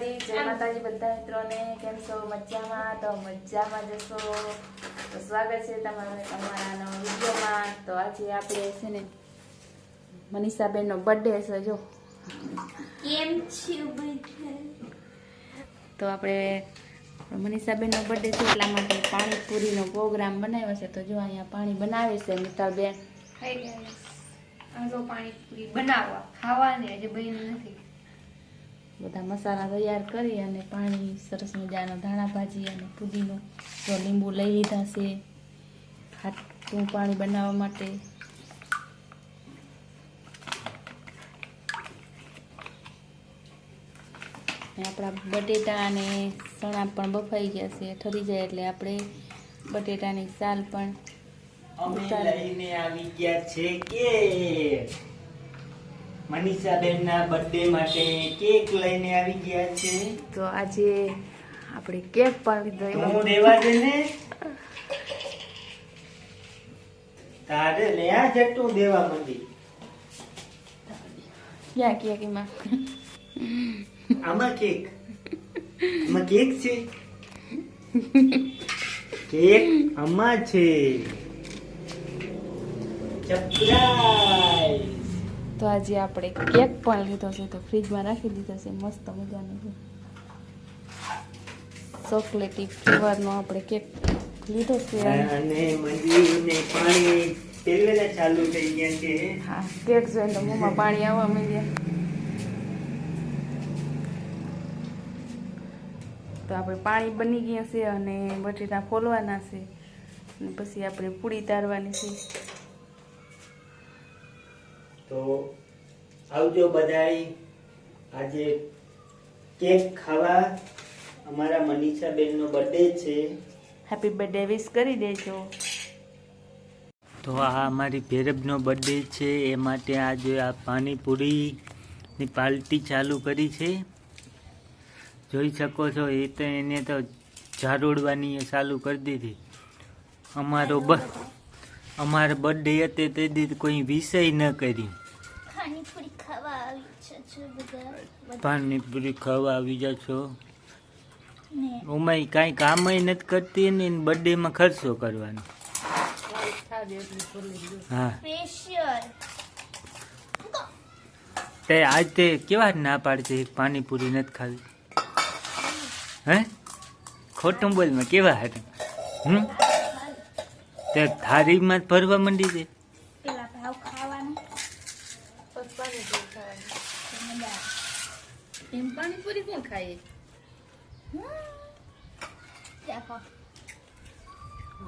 દ્વારકાધીશ, જય માતાજી બધા મિત્રોને. કેમ છો? મજામાં? તો મજામાં જશો તો સ્વાગત છે તમારું અમારા નવા વિડીયોમાં. તો આજે આપણે છે ને મનીષાબેન નો બર્થડે છે. જો કેમ છે તો આપણે મનીષાબેન નો બર્થડે છે એટલા માટે પાણીપુરીનો પ્રોગ્રામ બનાવ્યો છે. તો જો અહીંયા પાણી બનાવે છે મિતાબેન. હાય ગાઈસ, આલો પાણીપુરી બનાવવા ખાવાની આજે બન્યું નથી. બધા મસાલા તૈયાર કરી અને પાણી સરસ મજાનો ધાણા ભાજી અને પુદીનો જો લીંબુ લઈ લીધા છે ખાટું પાણી બનાવવા માટે. આપણા બટેટા અને ચણા પણ બફાઈ ગયા છે. ઠરી જાય એટલે આપણે બટેટાની સાલ પણ લઈને આવી ગયા છે કેક. મનીષાબેન ના બર્થડે માટે કેક લઈને આવી ગયા છે. તો આજે આપણે કેક પણ લીધો. હું દેવા દે ને તારે લે આ જટું દેવા માંડી. ક્યાં કેક એમાં આમાં કેક છે. કેક આમાં છે. સરપ્રાઈઝ. તો આજે આપણે કેક પણ લીધો છે. તો ફ્રીજમાં રાખી દીધો છે મસ્ત મજાનો ચોકલેટી ફ્લેવરનો આપણે કેક લીધો છે. અને મંદિરને પાણી તેલવેલા ચાલુ થઈ ગયા છે. હા, કેક જોઈને તો મોંમાં પાણી આવવા માંડ્યા. તો આપણે પાણી બની ગયા છે અને બટેટા ફોલવાના છે અને પછી આપણે પૂરી તારવાની છે. તો આવજો બધાય આજે કેક ખાવા. અમારા મનીષાબેન નો બર્થડે છે. હેપી બર્થડે વિશ કરી દેજો. તો આ અમારી ભેરબનો બર્થડે છે એ માટે આજે આ પાણીપુરીની પાર્ટી ચાલુ કરી છે. જોઈ શકો છો એ તો એને તો ઝારોડવાની ચાલુ કરી દીધી. અમારો બર્થડે હતો તે દી કોઈ વિષય ન કરી. પાણીપુરી ખાવા આવી છો બધા. પાણીપુરી ખાવા આવી જા છો. ને ઉમાઈ કાંઈ કામ નથી કરતી ને બર્થડે માં ખર્ચો કરવાનો. હા, સ્પેશિયલ તે આજ તે કેવા ના પાડશે પાણીપુરી નથી ખાવી? હે ખોટું બોલમાં કેવા હતા? તે થાળીમાં જ ભરવા માંડી છે. પેલા ભાવ ખાવાનું એમ પાણીપુરી કોણ ખાય? દેખો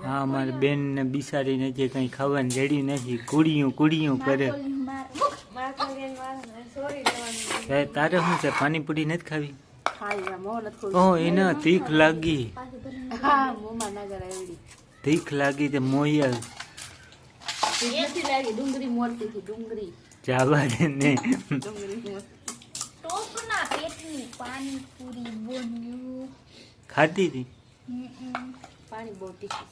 હા, અમારી બેન ને બિસાડીને જે કઈ ખાવાની રેડી નથી. કુડિયું કરે. તારે શું છે પાણીપુરી નથી ખાવી? ઓહ, એને તીખ લાગી. હા, મોંમાં ના જરા એવડી તીખ લાગી તે મોયલ નથી લાગી. ડુંગળી મોરતી થી ડુંગળી જાવા દે ને. ટોપના પેટની પાણીપુરી બન્યું. ખાધી હતી પાણી બહુ તીખું.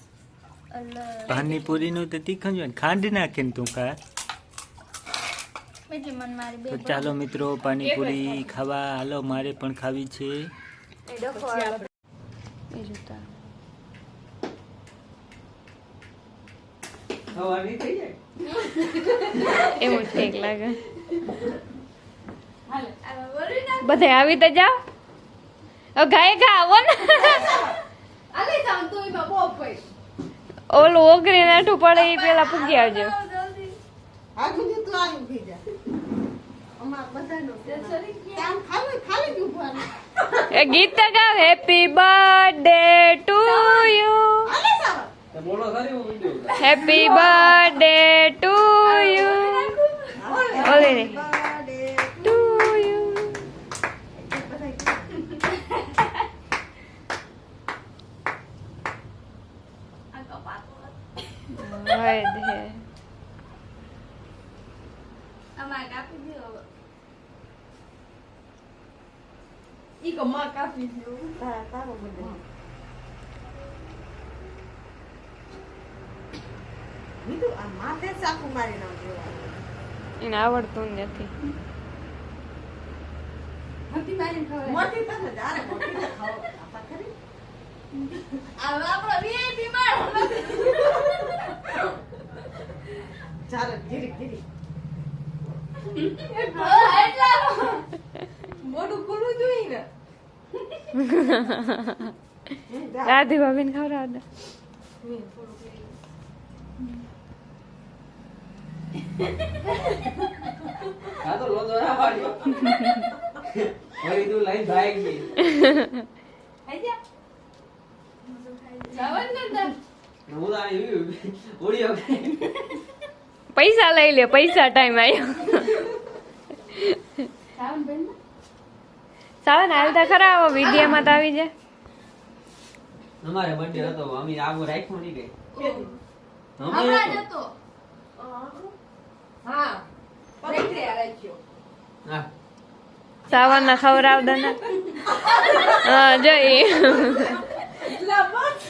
પાણીપુરી નું તો તીખું જ હોય ને. ખાંડ નાખીને તું ખા. એટલે મન મારી બે તો ચાલો મિત્રો પાણીપુરી ખાવા હાલો. મારે પણ ખાવી છે. એવું ઠીક લાગે. બધા આવી તો જાઓ. ગાય ગા આવો ને. ઓલું ઓગરી નાઠું પડે એ પેલા પૂગી આવજો. એ ગીત તો ગાવ. Happy birthday to you. Happy birthday to you. ઓલે ટુ યુ. અમાર કાપી દીધો. ઈ કો માં કાપી દીધો. તારો બર્થડે. બીજું આ માથે ચાકુ મારી નાખજો. એને આવડતું નથી. મોટી મારીને ખવડાવે. મોટી તો નથી. અરે મોટી તો ખાઓ. આપા ખરી. ચાલો ધીરે ધીરે. મોઢું ખુલ્લું જોઈએ ને. જા. રાધી ભાભીને ખવડાવ દે. આ તો લોદો ના પાડ્યો વળી તું લઈને ભાઈ ગઈ ખાઈ જા. જવાનું નતા. હું તો આવી ઉડી ગઈ પૈસા લઈ લે, પૈસા ટાઈમ આવ્યો. જવાનું બેન ને? સાવન આવતા ખરા, વિડીયોમાં તો આવી જાય. અમારે બર્થડે હતો અમે આગળ રાખ્યો નહીં ગઈ હમણાં જ હતો. હા રેકડે રાખ્યો. હા સાવન ના ખવડાવ દે ને. હા જઈ. લા બસ.